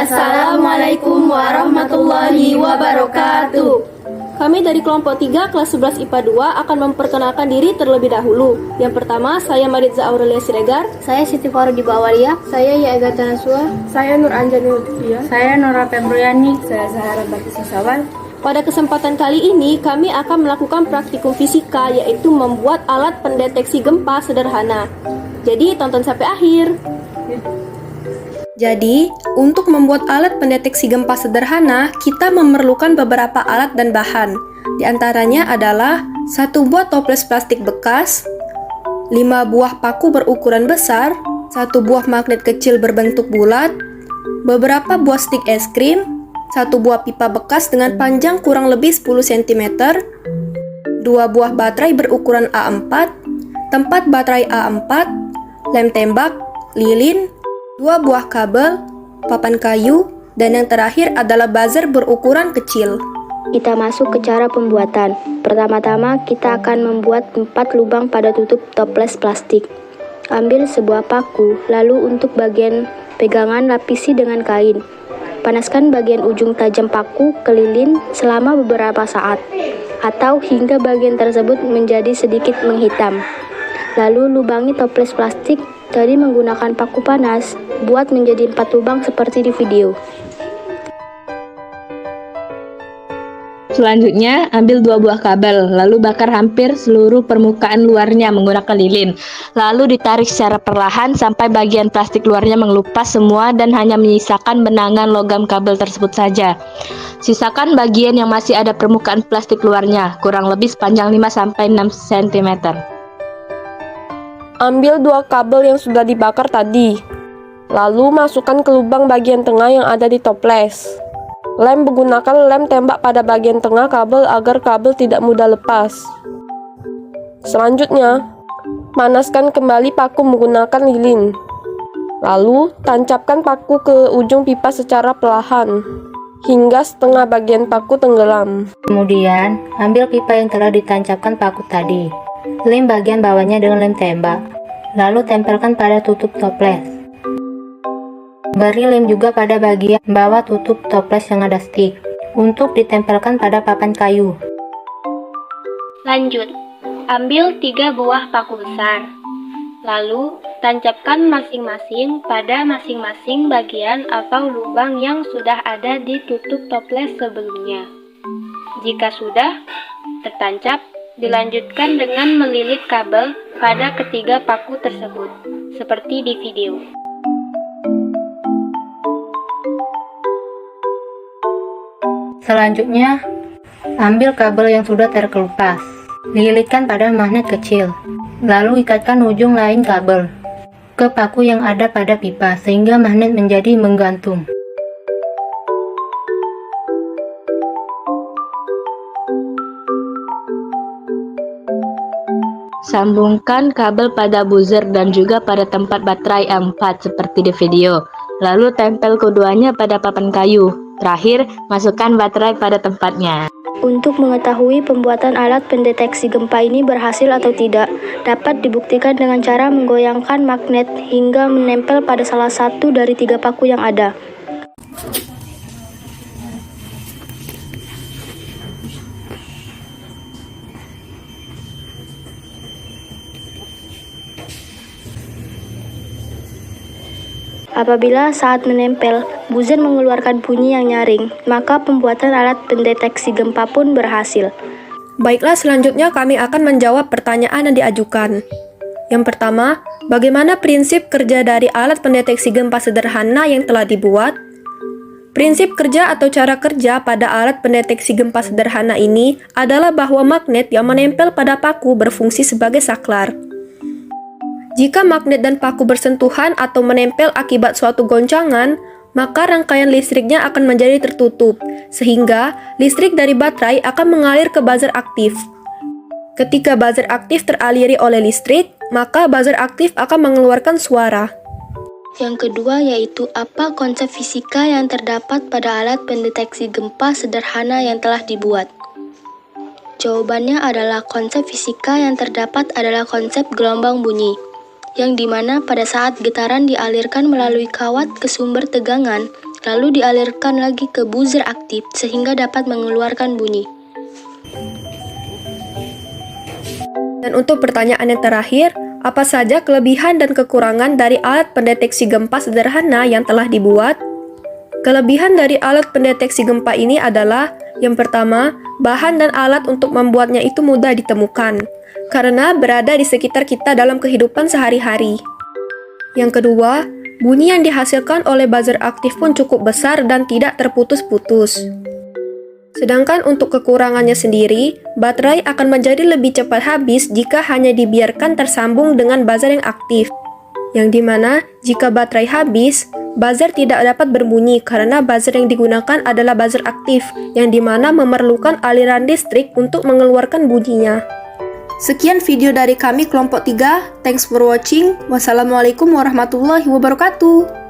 Assalamualaikum warahmatullahi wabarakatuh. Kami dari kelompok 3 kelas 11 IPA 2 akan memperkenalkan diri terlebih dahulu. Yang pertama, saya Maritza Aurelia Siregar. Saya Siti Fargiba Awalia. Saya Ya'egata Nasua. Saya Nur Anjani Lutfia. Saya Nora Febriani. Saya Zahara Batisa Sawal. Pada kesempatan kali ini, kami akan melakukan praktikum fisika, yaitu membuat alat pendeteksi gempa sederhana. Jadi, tonton sampai akhir. Jadi, untuk membuat alat pendeteksi gempa sederhana, kita memerlukan beberapa alat dan bahan. Di antaranya adalah 1 buah toples plastik bekas, 5 buah paku berukuran besar, 1 buah magnet kecil berbentuk bulat, beberapa buah stik es krim, 1 buah pipa bekas dengan panjang kurang lebih 10 cm, 2 buah baterai berukuran A4, tempat baterai A4, lem tembak, lilin, 2 buah kabel, papan kayu, dan yang terakhir adalah buzzer berukuran kecil. Kita masuk ke cara pembuatan. Pertama-tama kita akan membuat 4 lubang pada tutup toples plastik. Ambil sebuah paku, lalu untuk bagian pegangan lapisi dengan kain. Panaskan bagian ujung tajam paku ke lilin selama beberapa saat, atau hingga bagian tersebut menjadi sedikit menghitam. Lalu lubangi toples plastik tadi menggunakan paku panas, buat menjadi 4 lubang seperti di video. Selanjutnya, ambil 2 buah kabel, lalu bakar hampir seluruh permukaan luarnya menggunakan lilin. Lalu ditarik secara perlahan sampai bagian plastik luarnya mengelupas semua dan hanya menyisakan benangan logam kabel tersebut saja. Sisakan bagian yang masih ada permukaan plastik luarnya, kurang lebih sepanjang 5-6 cm. Ambil 2 kabel yang sudah dibakar tadi. Lalu masukkan ke lubang bagian tengah yang ada di toples. Lem menggunakan lem tembak pada bagian tengah kabel agar kabel tidak mudah lepas. Selanjutnya, panaskan kembali paku menggunakan lilin. Lalu, tancapkan paku ke ujung pipa secara perlahan, hingga setengah bagian paku tenggelam. Kemudian, ambil pipa yang telah ditancapkan paku tadi. Lem bagian bawahnya dengan lem tembak. Lalu tempelkan pada tutup toples. Beri lem juga pada bagian bawah tutup toples yang ada stik, untuk ditempelkan pada papan kayu. Lanjut, ambil 3 buah paku besar. Lalu, tancapkan masing-masing pada masing-masing bagian atau lubang yang sudah ada di tutup toples sebelumnya. Jika sudah tertancap, dilanjutkan dengan melilit kabel pada ketiga paku tersebut, seperti di video. Selanjutnya, ambil kabel yang sudah terkelupas. Lilitkan pada magnet kecil, lalu ikatkan ujung lain kabel ke paku yang ada pada pipa sehingga magnet menjadi menggantung. Sambungkan kabel pada buzzer dan juga pada tempat baterai A4 seperti di video. Lalu tempel keduanya pada papan kayu. Terakhir, masukkan baterai pada tempatnya. Untuk mengetahui pembuatan alat pendeteksi gempa ini berhasil atau tidak, dapat dibuktikan dengan cara menggoyangkan magnet hingga menempel pada salah satu dari 3 paku yang ada. Apabila saat menempel, buzzer mengeluarkan bunyi yang nyaring, maka pembuatan alat pendeteksi gempa pun berhasil. Baiklah, selanjutnya kami akan menjawab pertanyaan yang diajukan. Yang pertama, bagaimana prinsip kerja dari alat pendeteksi gempa sederhana yang telah dibuat? Prinsip kerja atau cara kerja pada alat pendeteksi gempa sederhana ini adalah bahwa magnet yang menempel pada paku berfungsi sebagai saklar. Jika magnet dan paku bersentuhan atau menempel akibat suatu goncangan, maka rangkaian listriknya akan menjadi tertutup, sehingga listrik dari baterai akan mengalir ke buzzer aktif. Ketika buzzer aktif teraliri oleh listrik, maka buzzer aktif akan mengeluarkan suara. Yang kedua yaitu apa konsep fisika yang terdapat pada alat pendeteksi gempa sederhana yang telah dibuat. Jawabannya adalah konsep fisika yang terdapat adalah konsep gelombang bunyi, yang dimana pada saat getaran dialirkan melalui kawat ke sumber tegangan, lalu dialirkan lagi ke buzzer aktif sehingga dapat mengeluarkan bunyi. Dan untuk pertanyaan yang terakhir, apa saja kelebihan dan kekurangan dari alat pendeteksi gempa sederhana yang telah dibuat? Kelebihan dari alat pendeteksi gempa ini adalah, yang pertama, bahan dan alat untuk membuatnya itu mudah ditemukan, karena berada di sekitar kita dalam kehidupan sehari-hari. Yang kedua, bunyi yang dihasilkan oleh buzzer aktif pun cukup besar dan tidak terputus-putus. Sedangkan untuk kekurangannya sendiri, baterai akan menjadi lebih cepat habis jika hanya dibiarkan tersambung dengan buzzer yang aktif. Yang dimana, jika baterai habis, buzzer tidak dapat berbunyi karena buzzer yang digunakan adalah buzzer aktif, yang dimana memerlukan aliran listrik untuk mengeluarkan bunyinya. Sekian video dari kami kelompok 3. Thanks for watching. Wassalamualaikum warahmatullahi wabarakatuh.